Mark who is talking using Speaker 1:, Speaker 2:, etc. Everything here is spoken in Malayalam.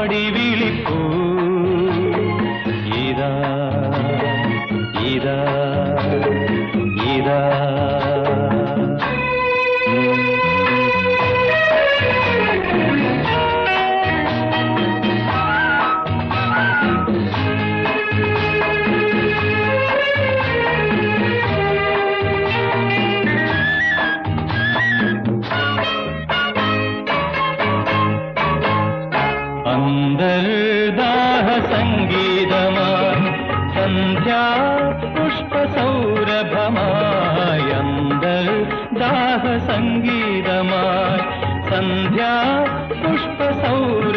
Speaker 1: പാടി വിളിപ്പൂ ഇതാ ഇതാ ഇതാ അന്തർദാഹ സംഗീതമായി സന്ധ്യാ പുഷ്പസൗരഭമായി അന്തർദാഹ സംഗീതമായി സന്ധ്യാ പുഷ്പസൗര